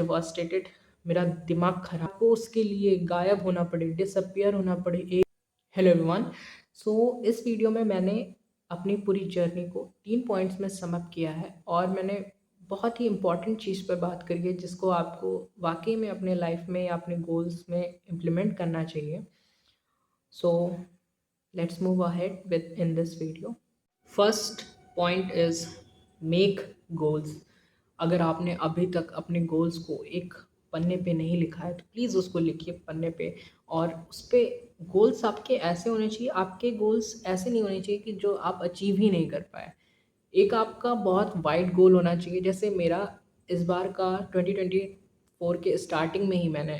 Devastated, मेरा दिमाग खराब हो, उसके लिए गायब होना पड़े, डिसअपियर होना पड़े एक। Hello everyone. सो इस वीडियो में मैंने अपनी पूरी जर्नी को 3 पॉइंट्स में समअप किया है और मैंने बहुत ही इम्पॉर्टेंट चीज़ पर बात करी है जिसको आपको वाकई में अपने लाइफ में या अपने गोल्स में इम्प्लीमेंट करना चाहिए। सो let's move ahead with in this video. First point is make goals. अगर आपने अभी तक अपने गोल्स को एक पन्ने पे नहीं लिखा है तो प्लीज़ उसको लिखिए पन्ने पे। और उस पे गोल्स आपके ऐसे होने चाहिए, आपके गोल्स ऐसे नहीं होने चाहिए कि जो आप अचीव ही नहीं कर पाए। एक आपका बहुत वाइड गोल होना चाहिए। जैसे मेरा इस बार का 2024 के स्टार्टिंग में ही मैंने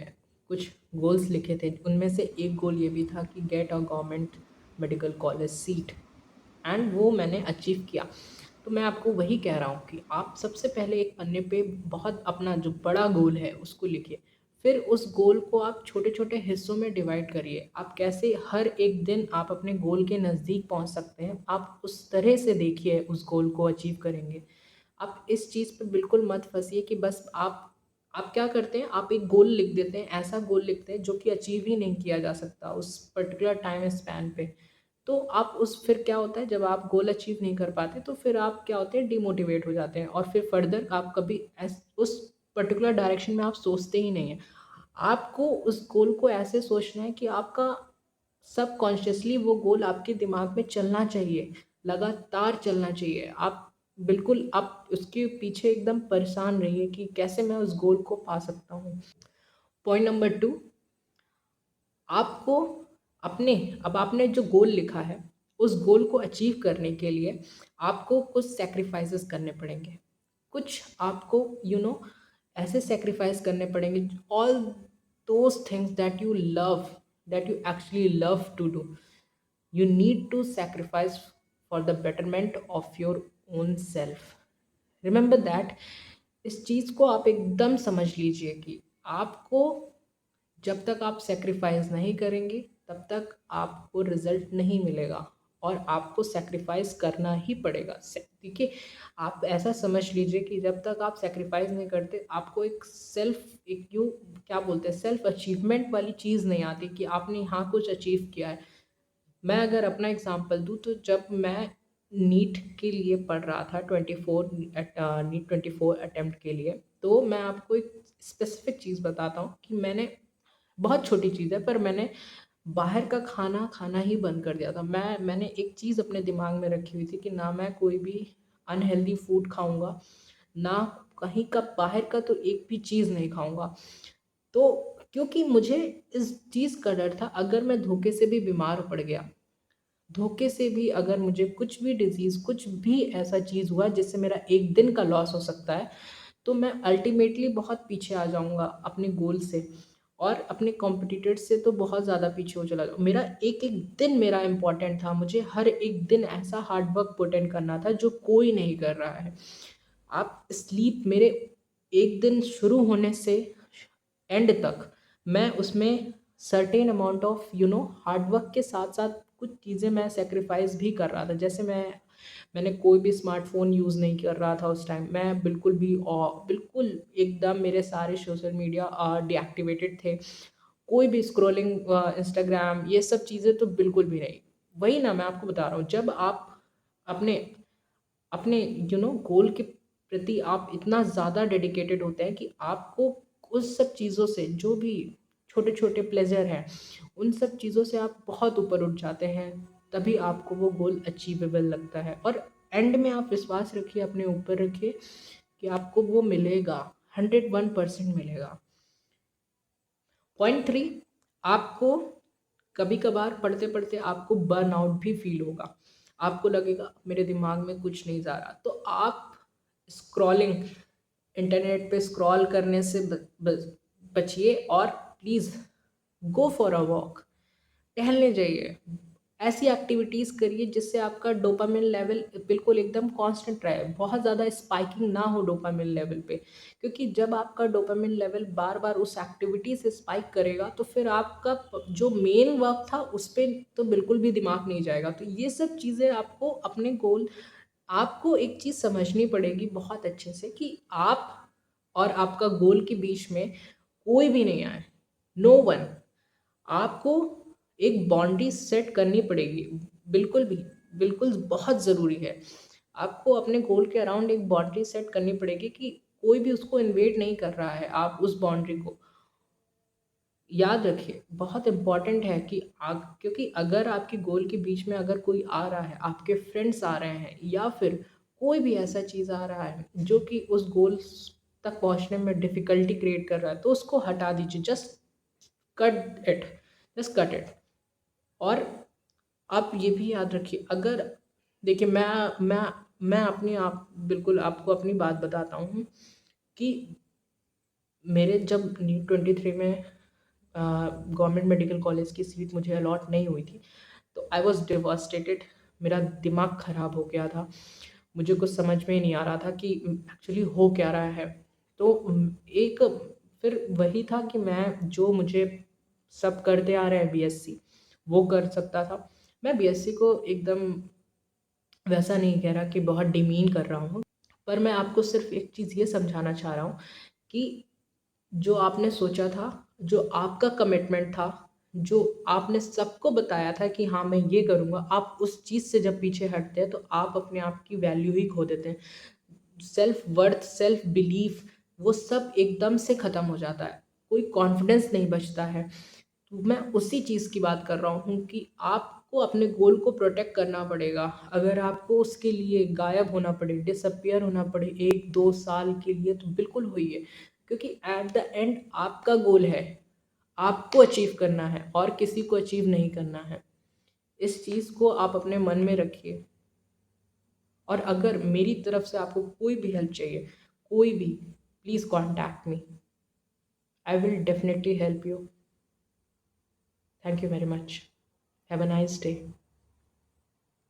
कुछ गोल्स लिखे थे। उनमें से एक गोल ये भी था कि get a government medical college seat, and वो मैंने अचीव किया। तो मैं आपको वही कह रहा हूँ कि आप सबसे पहले एक पन्ने पे बहुत अपना जो बड़ा गोल है उसको लिखिए। फिर उस गोल को आप छोटे छोटे हिस्सों में डिवाइड करिए। आप कैसे हर एक दिन आप अपने गोल के नज़दीक पहुँच सकते हैं, आप उस तरह से देखिए उस गोल को अचीव करेंगे। आप इस चीज़ पे बिल्कुल मत फंसिए कि बस आप क्या करते हैं, आप एक गोल लिख देते हैं, ऐसा गोल लिखते हैं जो कि अचीव ही नहीं किया जा सकता उस पर्टिकुलर टाइम स्पैन पे। तो आप उस फिर क्या होता है, जब आप गोल अचीव नहीं कर पाते तो फिर आप क्या होते हैं, डिमोटिवेट हो जाते हैं और फिर फर्दर आप कभी उस पर्टिकुलर डायरेक्शन में आप सोचते ही नहीं हैं। आपको उस गोल को ऐसे सोचना है कि आपका सबकॉन्शियसली वो गोल आपके दिमाग में चलना चाहिए, लगातार चलना चाहिए। आप बिल्कुल आप उसके पीछे एकदम परेशान रहिए कि कैसे मैं उस गोल को पा सकता हूँ। पॉइंट नंबर 2, आपको अपने अब आपने जो गोल लिखा है उस गोल को अचीव करने के लिए आपको कुछ सैक्रिफाइसेस करने पड़ेंगे। कुछ आपको ऐसे सैक्रिफाइस करने पड़ेंगे, all those things that you actually love to do, you need to sacrifice for the betterment of your own self. Remember that. इस चीज़ को आप एकदम समझ लीजिए कि आपको जब तक आप सेक्रीफाइस नहीं करेंगे तब तक आपको रिजल्ट नहीं मिलेगा और आपको सेक्रीफाइस करना ही पड़ेगा। देखिए, आप ऐसा समझ लीजिए कि जब तक आप सेक्रीफाइस नहीं करते आपको एक यू क्या बोलते हैं, सेल्फ अचीवमेंट वाली चीज़ नहीं आती कि आपने यहाँ कुछ अचीव किया है। मैं अगर अपना एग्जांपल दूँ तो जब मैं नीट के लिए पढ़ रहा था, नीट 24 अटेम्प्ट के लिए, तो मैं आपको एक स्पेसिफिक चीज़ बताता हूँ कि मैंने, बहुत छोटी चीज़ है पर मैंने बाहर का खाना खाना ही बंद कर दिया था। मैंने एक चीज़ अपने दिमाग में रखी हुई थी कि ना मैं कोई भी अनहेल्दी फूड खाऊंगा, ना कहीं का बाहर का तो एक भी चीज़ नहीं खाऊंगा। तो क्योंकि मुझे इस चीज़ का डर था, अगर मैं धोखे से भी बीमार पड़ गया, धोखे से भी अगर मुझे कुछ भी डिजीज़, कुछ भी ऐसा चीज़ हुआ जिससे मेरा एक दिन का लॉस हो सकता है, तो मैं अल्टीमेटली बहुत पीछे आ जाऊँगा अपने गोल से और अपने कॉम्पिटिटर से तो बहुत ज़्यादा पीछे हो चला जाऊँ। मेरा एक-एक दिन मेरा इम्पोर्टेंट था, मुझे हर एक दिन ऐसा हार्ड वर्क पुट इन करना था जो कोई नहीं कर रहा है। आप स्लीप मेरे एक दिन शुरू होने से एंड तक मैं उसमें certain amount of hard work के साथ साथ कुछ चीज़ें मैं सेक्रीफाइस भी कर रहा था। जैसे मैंने कोई भी स्मार्टफोन यूज़ नहीं कर रहा था उस टाइम। मैं बिल्कुल एकदम मेरे सारे सोशल मीडिया डीएक्टिवेटेड थे। कोई भी स्क्रॉलिंग इंस्टाग्राम ये सब चीज़ें तो बिल्कुल भी नहीं। वही ना मैं आपको बता रहा हूँ, जब आप अपने अपने गोल के प्रति आप इतना ज़्यादा डेडिकेटेड होते हैं कि आपको उस सब चीज़ों से, जो भी छोटे छोटे प्लेजर हैं, उन सब चीज़ों से आप बहुत ऊपर उठ जाते हैं, तभी आपको वो गोल अचीवेबल लगता है। और एंड में आप विश्वास रखिए, अपने ऊपर रखिए कि आपको वो मिलेगा, 101% मिलेगा। पॉइंट 3, आपको कभी कभार पढ़ते पढ़ते आपको बर्नआउट भी फील होगा। आपको लगेगा मेरे दिमाग में कुछ नहीं जा रहा, तो आप स्क्रॉलिंग, इंटरनेट पे स्क्रॉल करने से बचिए और please go for a walk, टहलने जाइए। ऐसी एक्टिविटीज़ करिए जिससे आपका डोपामिन लेवल बिल्कुल एकदम कांस्टेंट रहे, बहुत ज़्यादा स्पाइकिंग ना हो डोपामिन लेवल पे। क्योंकि जब आपका डोपामिन लेवल बार बार उस एक्टिविटी से स्पाइक करेगा तो फिर आपका जो मेन वर्क था उस पर तो बिल्कुल भी दिमाग नहीं जाएगा। तो ये सब चीज़ें आपको एक चीज़ समझनी पड़ेगी बहुत अच्छे से कि आप और आपका गोल के बीच में कोई भी नहीं आए, नो वन। आपको एक बाउंड्री सेट करनी पड़ेगी, बिल्कुल भी, बिल्कुल बहुत ज़रूरी है। आपको अपने गोल के अराउंड एक बाउंड्री सेट करनी पड़ेगी कि कोई भी उसको इन्वेड नहीं कर रहा है, आप उस बाउंड्री को याद रखिए। बहुत इम्पॉर्टेंट है कि क्योंकि अगर आपके गोल के बीच में अगर कोई आ रहा है, आपके फ्रेंड्स आ रहे हैं या फिर कोई भी ऐसा चीज़ आ रहा है जो कि उस गोल तक पहुंचने में डिफ़िकल्टी क्रिएट कर रहा है, तो उसको हटा दीजिए। Just cut it, just cut it. और आप ये भी याद रखिए, अगर देखिए, मैं अपनी आप बिल्कुल आपको अपनी बात बताता हूँ कि मेरे जब नीट 23 में गवर्नमेंट मेडिकल कॉलेज की सीट मुझे अलॉट नहीं हुई थी, तो आई वॉज डिवास्टेटेड। मेरा दिमाग ख़राब हो गया था, मुझे कुछ समझ में ही नहीं आ रहा था कि एक्चुअली हो क्या रहा है। तो एक फिर वही था कि मैं जो मुझे सब करते आ रहे हैं बीएससी, वो कर सकता था। मैं बीएससी को एकदम वैसा नहीं कह रहा कि बहुत डिमीन कर रहा हूँ, पर मैं आपको सिर्फ एक चीज़ ये समझाना चाह रहा हूँ कि जो आपने सोचा था, जो आपका कमिटमेंट था, जो आपने सबको बताया था कि हाँ मैं ये करूँगा, आप उस चीज़ से जब पीछे हटते हैं तो आप अपने आप की वैल्यू ही खो देते हैं। सेल्फ वर्थ, सेल्फ बिलीफ, वो सब एकदम से ख़त्म हो जाता है, कोई कॉन्फिडेंस नहीं बचता है। तो मैं उसी चीज़ की बात कर रहा हूँ कि आपको अपने गोल को प्रोटेक्ट करना पड़ेगा। अगर आपको उसके लिए गायब होना पड़े, डिसअपियर होना पड़े 1-2 साल के लिए, तो बिल्कुल होइए, क्योंकि एट द एंड आपका गोल है, आपको अचीव करना है और किसी को अचीव नहीं करना है। इस चीज़ को आप अपने मन में रखिए। और अगर मेरी तरफ से आपको कोई भी हेल्प चाहिए, कोई भी, please contact me. I will definitely help you. Thank you very much. Have a nice day.